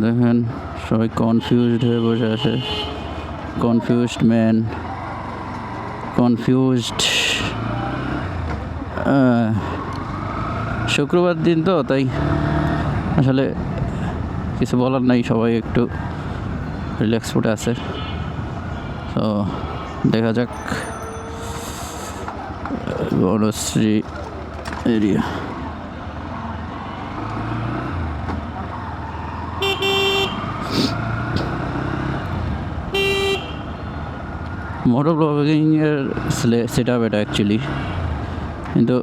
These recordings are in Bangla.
দেখেন সবাই কনফিউজড হয়ে বসে আছে। Confused man, confused. শুক্রবার দিন তো, তাই আসলে কিছু বলার নাই, সবাই একটু রিল্যাক্স ফুটে আছে। তো দেখা যাক বনশ্রী এরিয়া। মোটো ব্লগিংয়ের সেট আপ এটা অ্যাকচুয়ালি, কিন্তু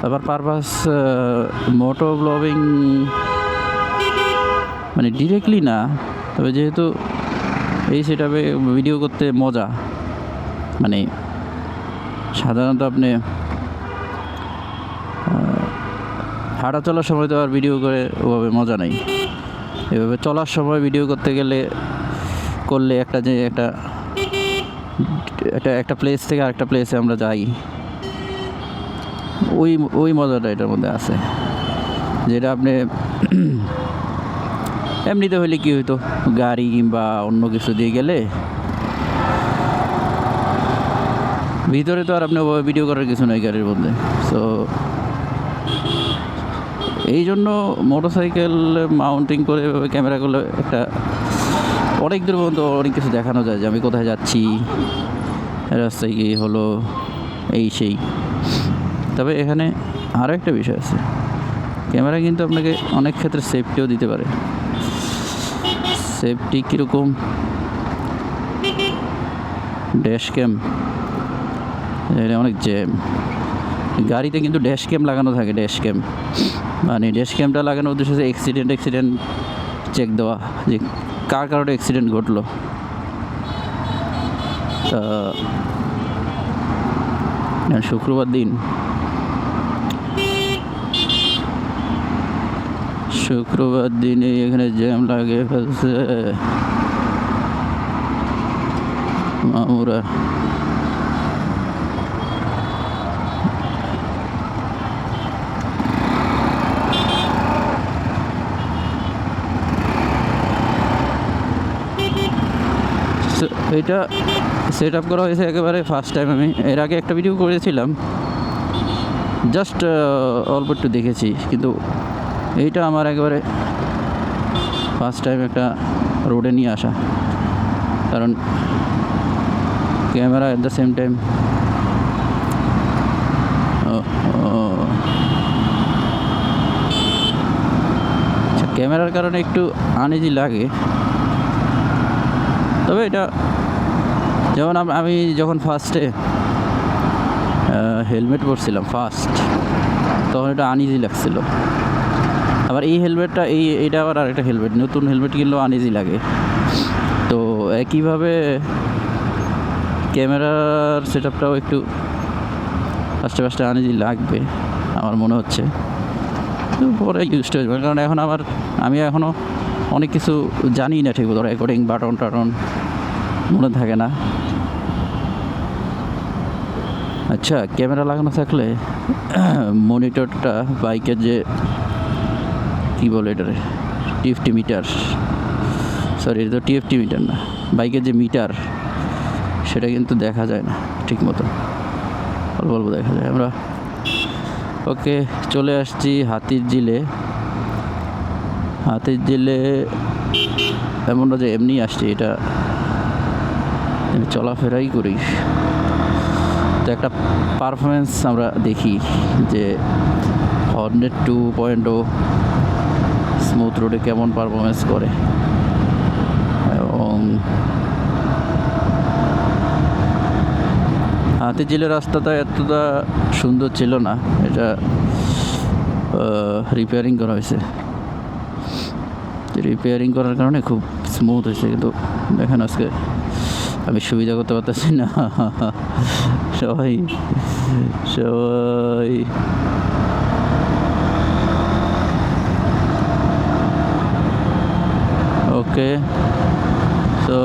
আবার পারপাস মোটো ব্লগিং মানে ডিরেক্টলি না, তবে যেহেতু এই সেট আপে ভিডিও করতে মজা, মানে সাধারণত আপনি হাঁটা চলার সময় তো আর ভিডিও করে ওভাবে মজা নেই। এভাবে চলার সময় ভিডিও করতে করলে একটা প্লেস থেকে আরেকটা প্লেসে আমরা যাই, ওই মজাটা এটার মধ্যে আছে, যেটা আপনি এমনিতে হইলে কি হইতো, গাড়ি কিংবা অন্য কিছু দিয়ে গেলে ভিতরে তো আর আপনি ভিডিও করার কিছু নয় গাড়ির মধ্যে। সো এই জন্য মোটরসাইকেল মাউন্টিং করে ক্যামেরা করলে একটা অনেক দূর পর্যন্ত অনেক কিছু দেখানো যায়, যে আমি কোথায় যাচ্ছি, রাস্তায় কি হলো, এই সেই। তবে এখানে আরও একটা বিষয় আছে, ক্যামেরা কিন্তু আপনাকে অনেক ক্ষেত্রে সেফটিও দিতে পারে। সেফটি কীরকম? ড্যাশ ক্যাম, এটা অনেক জ্যাম। গাড়িতে কিন্তু ড্যাশ ক্যাম লাগানো থাকে। ড্যাশ ক্যাম মানে ড্যাশ ক্যামটা লাগানোর উদ্দেশ্য হচ্ছে অ্যাক্সিডেন্ট চেক দেওয়া, যে কার কারণে অ্যাক্সিডেন্ট ঘটলো। শুক্রবার দিনে এখানে জ্যাম লাগে ফেলছে মামুরা। এটা সেট আপ করা হয়েছে একেবারে ফার্স্ট টাইম। আমি এর আগে একটা ভিডিও করেছিলাম, জাস্ট অল্প একটু দেখেছি, কিন্তু এইটা আমার একেবারে ফার্স্ট টাইম একটা রোডে নিয়ে আসা, কারণ camera at the same time ক্যামেরার কারণে একটু আনইজি লাগে। তবে এটা যেমন আমি যখন ফার্স্টে হেলমেট পরছিলাম তখন এটা আনইজি লাগছিল। আবার এই হেলমেটটা এইটা আবার আরেকটা হেলমেট, নতুন হেলমেট কিনলেও আনইজি লাগে। তো একইভাবে ক্যামেরার সেট আপটাও একটু ফার্স্টে আনইজি লাগবে আমার মনে হচ্ছে, তো পরে ইউজড হয়ে যাবে। কারণ এখন আমি এখনও অনেক কিছু জানি না ঠিক মতো, রেকর্ডিং বাটন মনে থাকে না। আচ্ছা, ক্যামেরা লাগানো থাকলে মনিটরটা বাইকের যে কী বলে এটারে, টিএফটি মিটার, সরি এটা তো টিএফটি মিটার না, বাইকের যে মিটার সেটা কিন্তু দেখা যায় না ঠিক মতো, অল্প দেখা যায়। আমরা ওকে চলে আসছি হাতির ঝিলে। এমন না যে এমনি আসছি, এটা আমি চলাফেরাই করি। তো একটা পারফরমেন্স আমরা দেখি যে হর্নেট 2.0 স্মুথ রোডে কেমন পারফরমেন্স করে। এবং হাতির ঝিলের রাস্তাটা এতটা সুন্দর ছিল না, এটা রিপেয়ারিং করা হয়েছে। রিপেয়ারিং করার কারণে খুব স্মুথ হয়েছে, কিন্তু দেখেন আজকে আমি সুবিধা করতে পারতেছি না। সবাই ওকে। তো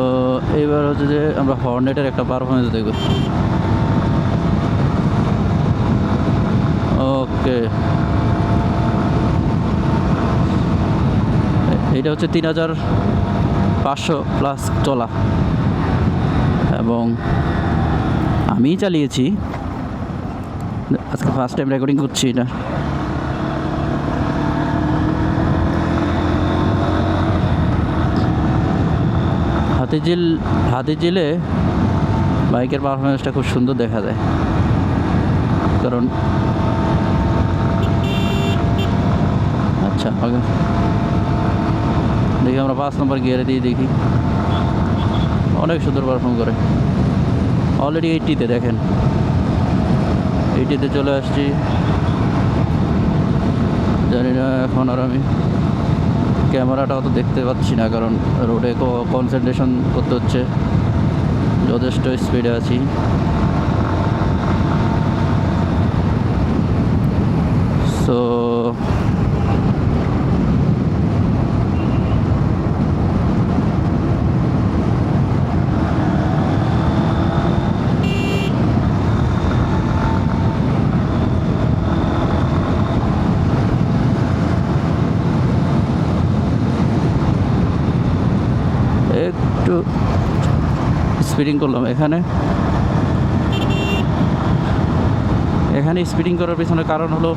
এইবার হচ্ছে যে আমরা হর্নেটের একটা পারফরমেন্স দেখব। ওকে, এটা হচ্ছে 3500 প্লাস চলা, এবং আমিই চালিয়েছি, আজকে ফার্স্ট টাইম রেকর্ডিং করছি এটা। হাতিঝিলে বাইকের পারফরমেন্সটা খুব সুন্দর দেখা যায়, কারণ আচ্ছা ওকে দেখি আমরা 5 নম্বর গিয়ারে দিয়ে দেখি, অনেক সুন্দর পারফর্ম করে। অলরেডি 80-তে দেখেন, 80-তে চলে আসছি। জানি না এখন আর আমি ক্যামেরাটা অত দেখতে পাচ্ছি না, কারণ রোডে কনসেন্ট্রেশন করতে হচ্ছে, যথেষ্ট স্পিডে আছি। সো একটু স্পিডিং করলাম এখানে স্পিডিং করার পেছনে কারণ হলো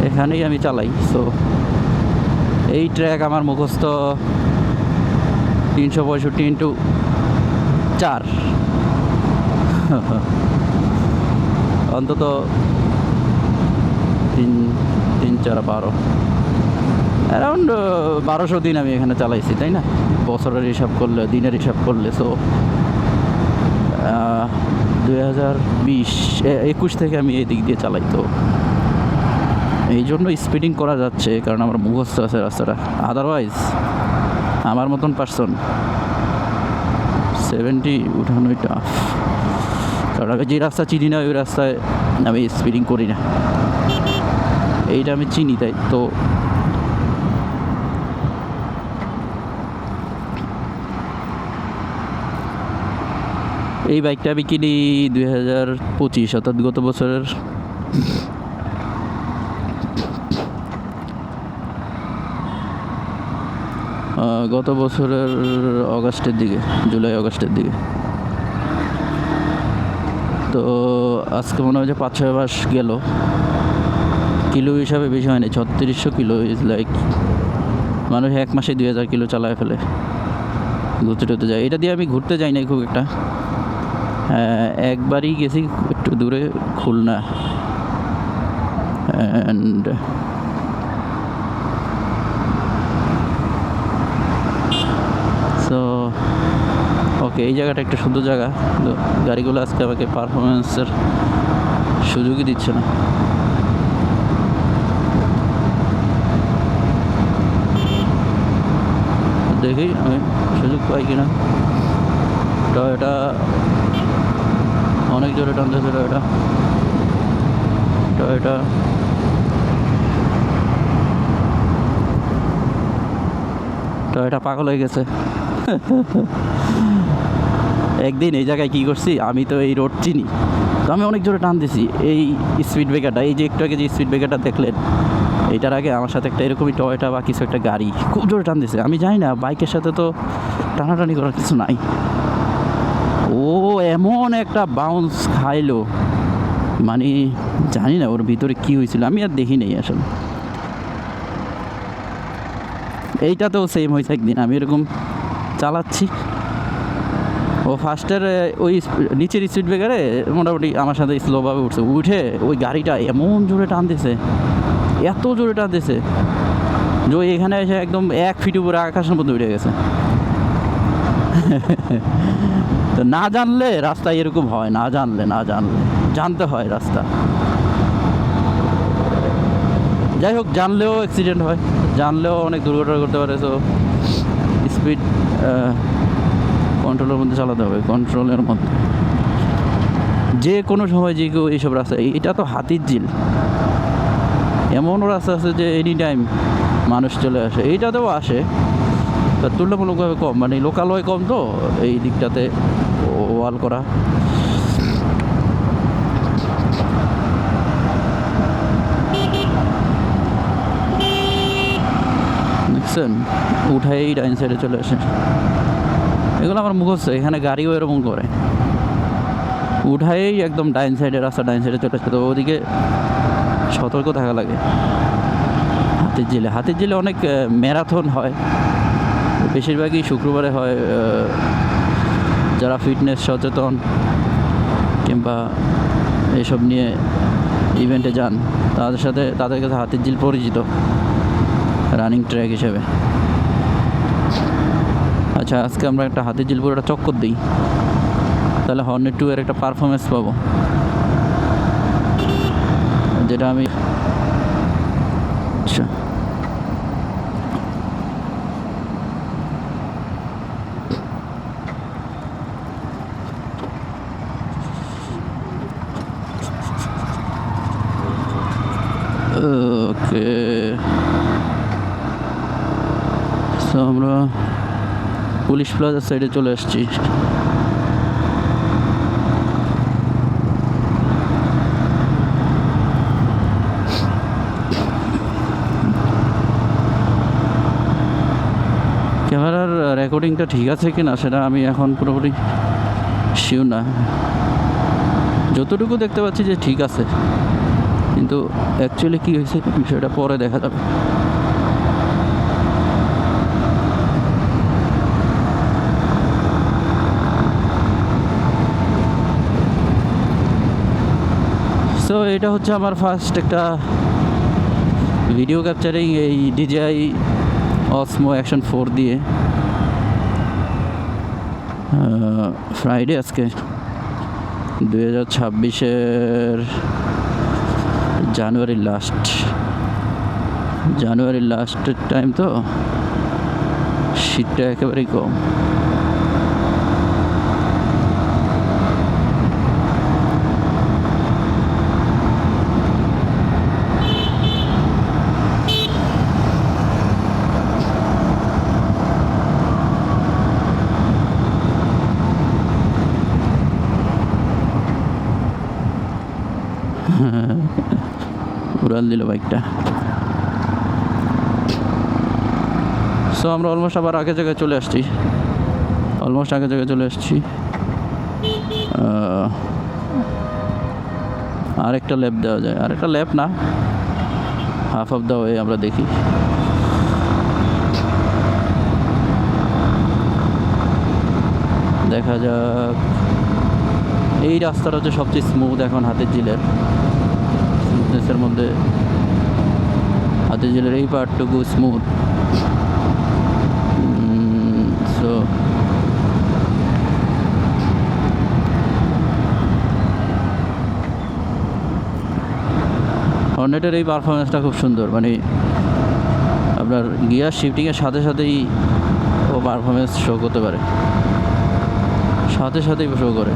এখানেই আমি চালাই। সো এই ট্র্যাক আমার মুখস্থ 365x4 অন্তত 3-4-12 অ্যারাউন্ড 1200 দিন আমি এখানে চালাইছি, তাই না? বছরের হিসাব করলে, দিনের হিসাব করলে। সো 2021 থেকে আমি এই দিক দিয়ে চালাই, তো এই জন্য স্পিডিং করা যাচ্ছে, কারণ আমার মুখস্থ আছে রাস্তাটা। আদারওয়াইজ আমার মতন পার্সন 70 উঠানোই টাফ, কারণ আমি যে রাস্তা চিনি না ওই রাস্তায় আমি স্পিডিং করি না, এইটা আমি চিনি। তাই তো এই বাইকটা আমি কিনি 2025, অর্থাৎ গত বছরের অগাস্টের দিকে, জুলাই আগস্টের দিকে। তো আজকে মনে হয় যে 5-6 মাস গেল। কিলো হিসাবে বেশি হয়নি, 3600 কিলো। ইজ লাইক মানুষ 1 মাসে 2000 কিলো চালায় ফেলে, ঘুরতে টুরতে যায়। এটা দিয়ে আমি ঘুরতে যাই নাই খুব একটা, একবারই গেছি একটু দূরে, খুলনা। অ্যান্ড সো ওকে, এই জায়গাটা একটা সুন্দর জায়গা, কিন্তু গাড়িগুলো আজকে আমাকে পারফরমেন্সের সুযোগই দিচ্ছে না। দেখি আমি সুযোগ পাই কিনা। টয়োটা অনেক জোরে টানতেছে, টয়োটা পাগল হয়ে গেছে। একদিন এই জায়গায় কী করছি, আমি তো এই রোড চিনি, তো আমি অনেক জোরে টান দিছি এই স্পিড ব্রেকারটা। এই যে একটু আগে যে স্পিড ব্রেকারটা দেখলেন, এইটার আগে আমার সাথে একটা এরকমই টয়োটা বা কিছু একটা গাড়ি খুব জোরে টান দিছে। আমি জানি না, বাইকের সাথে তো টানাটানি করার কিছু নাই। ও এমন একটা বাউন্স খাইলো, মানে জানি না ওর ভিতরে কী হয়েছিল, আমি আর দেখি নেই আসলে। এইটাতেও সেম হয়েছে একদিন, আমি এরকম চালাচ্ছি, ও ফার্স্টের ওই নিচের স্পিড ব্রেকারে মোটামুটি আমার সাথে স্লোভাবে উঠে ওই গাড়িটা এমন জোরে টান দিছে, এত জোরে টান দিছে যে এখানে এসে একদম 1 ফিট উপরে আকাশের মধ্যে উঠে গেছে। তো না জানলে রাস্তা এরকম হয়, না জানলে জানতে হয় রাস্তা। যাই হোক, জানলেও অ্যাক্সিডেন্ট হয়, জানলেও অনেক দুর্ঘটনা করতে পারে। সো স্পিড কন্ট্রোলের মধ্যে চালাতে হবে, কন্ট্রোলের মধ্যে। যে কোনো সময় যে কেউ এইসব রাস্তা, এটা তো হাতিঝিল, এমনও রাস্তা আছে যে এনি টাইম মানুষ চলে আসে। এইটাতেও আসে, তা তুলনামূলকভাবে কম, মানে লোকালয় কম, তো এই দিকটাতে ওয়াল করা। দেখছেন, উঠাই ডাইন সাইডে চলে আসে। এগুলো আমার মুখস্থ, এখানে গাড়িও এরকম করে, উঠাই একদম ডাইন সাইডে, রাস্তা ডাইন সাইডে চলে আসে। তো ওদিকে সতর্ক থাকা লাগে। হাতির ঝিলে অনেক ম্যারাথন হয়, বেশিরভাগই শুক্রবারে হয়। যারা ফিটনেস সচেতন কিংবা এইসব নিয়ে ইভেন্টে যান, তাদের কাছে হাতির ঝিল পরিচিত রানিং ট্র্যাক হিসেবে। আচ্ছা, আজকে আমরা একটা হাতির ঝিল পুরোটা চক্কর দিই, তাহলে হর্নেট 2 এর একটা পারফরমেন্স পাবো, যেটা আমি আচ্ছা ওকে। সো আমরা পুলিশ প্লাজার সাইডে চলে আসছি। ক্যামেরার রেকর্ডিংটা ঠিক আছে কি না সেটা আমি এখন পুরোপুরি শিওর না। যতটুকু দেখতে পাচ্ছি যে ঠিক আছে, কিন্তু অ্যাকচুয়ালি কী হয়েছে বিষয়টা পরে দেখা যাবে। সো এটা হচ্ছে আমার ফার্স্ট একটা ভিডিও ক্যাপচারিং এই DJI Osmo Action 4 দিয়ে। ফ্রাইডে আজকে 2026-এর জানুয়ারির লাস্টের টাইম, তো শীতটা একেবারেই কম। উড়াল দিল বাইকটা। সো আমরা অলমোস্ট আবার আগের জায়গায় চলে আসছি। আরেকটা ল্যাপ দেওয়া যায়, আরেকটা ল্যাপ না, হাফ অফ দ্য ওয়ে আমরা দেখি। দেখা যাক। এই রাস্তাটা হচ্ছে সবচেয়ে স্মুথ এখন হাতির ঝিলের। স্মুথনেসের মধ্যে হাতির ঝিলের এই পার্টটুকু স্মুথ। সো হর্নেটের এই পারফরমেন্সটা খুব সুন্দর, মানে আপনার গিয়ার শিফটিংয়ের সাথে সাথেই ও পারফরমেন্স শো করতে পারে, সাথে সাথেই শো করে।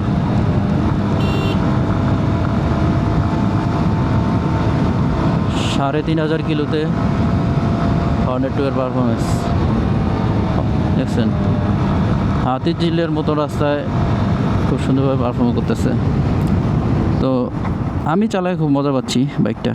3500 কিলোতে হর্নেট 2 এর পারফরমেন্স দেখছেন। হাতির ঝিলের মতো রাস্তায় খুব সুন্দরভাবে পারফর্ম করতেছে। তো আমি চালাই খুব মজা পাচ্ছি বাইকটা।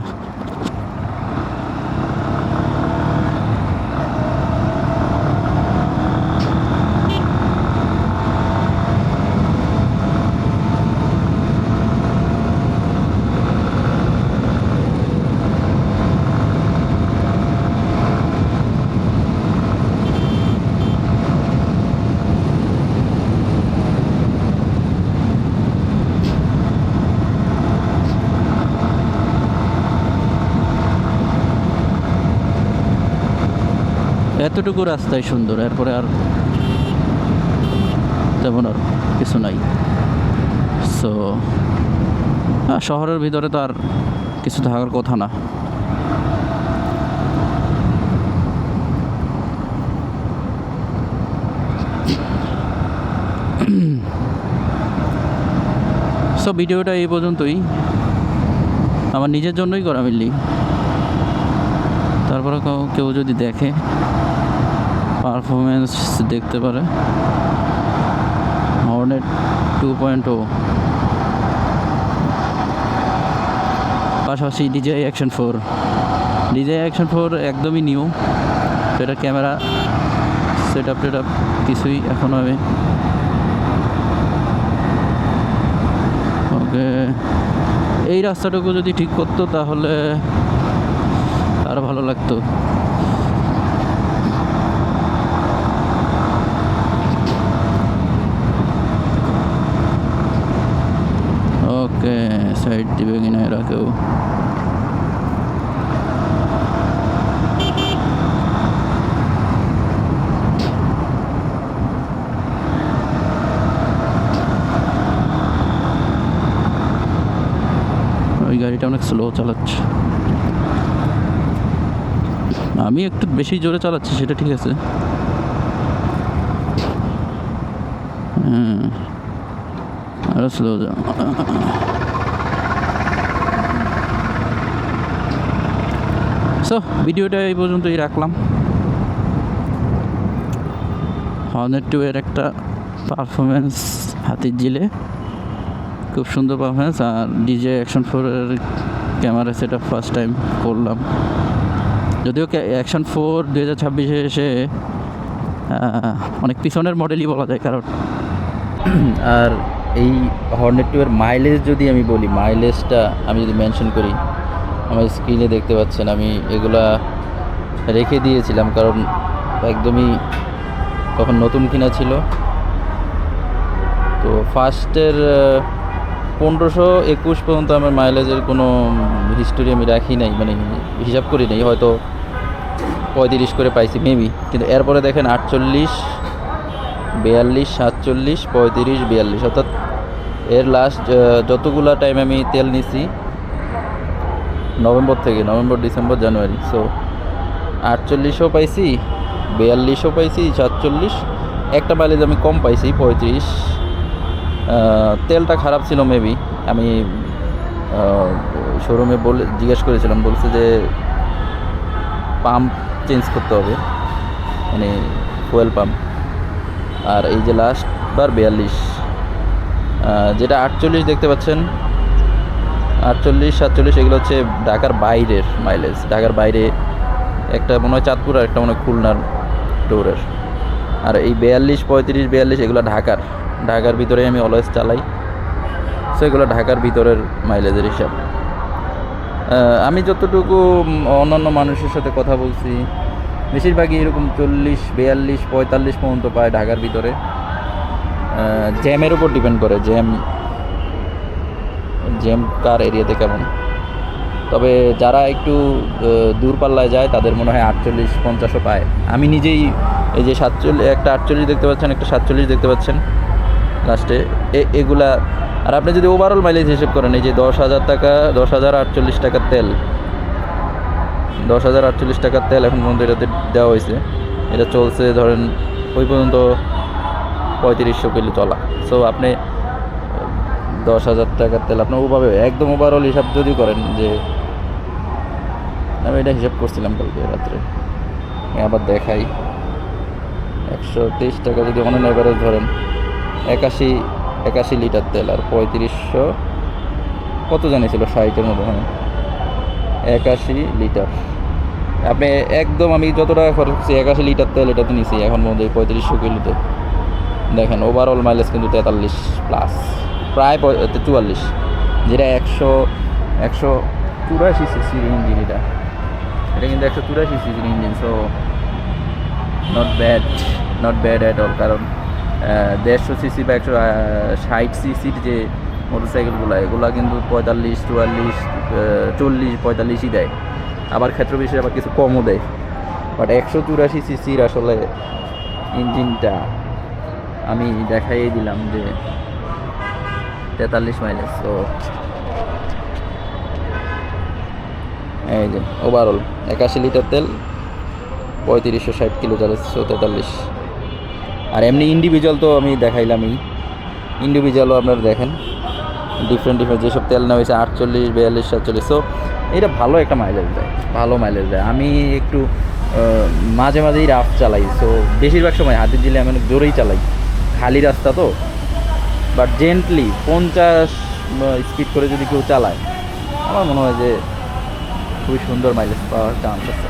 এতটুকু রাস্তায় সুন্দর, এরপরে আর তেমন আর কিছু নাই। সো শহরের ভিতরে তো আর কিছু থাকার কথা না। সো ভিডিওটা এই পর্যন্তই, আমার নিজের জন্যই করা মিললি। তারপরে কেউ যদি দেখে পারফরমেন্স দেখতে পারে। হর্নেট 2.0 পাশাপাশি DJI Action 4 একদমই নিউ, এটা ক্যামেরা সেট আপ কিছুই এখন আমি ওকে এই রাস্তাটুকু যদি ঠিক করতো তাহলে আরও ভালো লাগতো। ওকে সাইড দিবে কিনা এরা কেউ? ওই গাড়িটা অনেক স্লো চালাচ্ছে, আমি একটু বেশি জোরে চালাচ্ছি সেটা ঠিক আছে। হ্যাঁ আরো স্লো যা। সো ভিডিওটা এই পর্যন্তই রাখলাম। হর্নেট 2 এর একটা পারফরমেন্স হাতিরঝিলে, খুব সুন্দর পারফরমেন্স। আর ডিজে অ্যাকশন 4 এর camera set up first time করলাম, যদিও অ্যাকশন 4 2026-এ এসে অনেক পিছনের মডেলই বলা যায়। কারণ আর এই হর্নেট 2 এর মাইলেজ যদি আমি বলি, মাইলেজটা আমি যদি মেনশন করি, আমার স্ক্রিনে দেখতে পাচ্ছেন আমি এগুলা রেখে দিয়েছিলাম, কারণ একদমই তখন নতুন কিনা ছিল। তো ফার্স্টের 1521 পর্যন্ত আমার মাইলেজের কোনো হিস্টোরি আমি রাখি নাই, মানে হিসাব করি নাই, হয়তো 35 করে পাইছি মেবি। কিন্তু এরপরে দেখেন 48, 42, 47, 35, 42, অর্থাৎ এর লাস্ট যতগুলা টাইম আমি তেল নিছি নভেম্বর থেকে, নভেম্বর, ডিসেম্বর, জানুয়ারি, সো 48ও পাইছি, 42ও পাইছি, 47, একটা মাইলেজ আমি কম পাইছি 35। তেলটা খারাপ ছিল মেবি, আমি শোরুমে জিজ্ঞেস করেছিলাম, বলছে যে পাম্প চেঞ্জ করতে হবে, মানে ফুয়েল পাম্প। আর এই যে লাস্ট বার 42, যেটা 48 দেখতে পাচ্ছেন, 48, 47 এগুলো হচ্ছে ঢাকার বাইরের মাইলেজ। ঢাকার বাইরে একটা মনে হয় চাঁদপুর আর একটা মনে হয় খুলনার ডোরের। আর এই 42, 35, 42 এগুলো ঢাকার ভিতরে আমি অলওয়েজ চালাই, সো এগুলো ঢাকার ভিতরের মাইলেজের হিসাব। আমি যতটুকু অন্যান্য মানুষের সাথে কথা বলছি, বেশিরভাগই এরকম 40, 42, 45 পর্যন্ত পায় ঢাকার ভিতরে। জ্যামের উপর ডিপেন্ড করে, জ্যাম কার এরিয়াতে কেমন। তবে যারা একটু দূরপাল্লায় যায় তাদের মনে হয় 48, 50ও পায়। আমি নিজেই এই যে 47, একটা 48 দেখতে পাচ্ছেন, একটা 47 দেখতে পাচ্ছেন লাস্টে, এগুলা। আর আপনি যদি ওভারঅল মাইলেজ হিসেব করেন, এই যে 10,000 টাকা, 10,048 টাকার তেল, 10,048 টাকার তেল এখন পর্যন্ত এটাতে দেওয়া হয়েছে। এটা চলছে ধরেন ওই পর্যন্ত 3500 কিলো চলা। সো আপনি 10,000 টাকার তেল আপনি ওভাবে একদম ওভারঅল হিসাব যদি করেন, যে আমি এটা হিসাব করছিলাম কালকে রাত্রে, আমি আবার দেখাই, 123 টাকা যদি অন এভারেজ ধরেন, 81 লিটার তেল, আর 3500 কত জানিয়েছিল 60-এর মতো, হ্যাঁ 81 লিটার। আপনি একদম আমি যত টাকা খরচ করছি 81 লিটার তেল এটাতে নিছি এখন মধ্যে 3500 কিলোতে। দেখেন ওভারঅল মাইলেজ কিন্তু 43 প্লাস, প্রায় 44, যেটা 184 সিসির ইঞ্জিন। এটা কিন্তু 184 সিসির engine. So not bad at all. কারণ 150 সিসি বা 160 সিসির যে মোটরসাইকেলগুলো, এগুলো কিন্তু 45, 44, 40, 45ই দেয়। আবার ক্ষেত্র বিশেষে আবার কিছু কমও দেয়। বাট 184 সিসির আসলে ইঞ্জিনটা আমি দেখাই দিলাম যে 43 মাইলেজ। তো এই যে ওভারঅল 81 লিটার তেল, 3560 কিলো চালাচ্ছে, 43। আর এমনি ইন্ডিভিজুয়াল তো আমি দেখাইলামই, ইন্ডিভিজুয়ালও আপনারা দেখেন ডিফারেন্ট যেসব তেল নেওয়া হয়েছে, 48, 42, 47। সো এটা ভালো একটা মাইলেজ দেয়, আমি একটু মাঝে মাঝেই রাফ চালাই। সো বেশিরভাগ সময় হাতিরঝিলে আমি অনেক জোরেই চালাই, খালি রাস্তা তো। বাট জেন্টলি 50 স্পিড করে যদি কেউ চালায়, আমার মনে হয় যে খুবই সুন্দর মাইলেজ পাওয়ার চান্স আছে।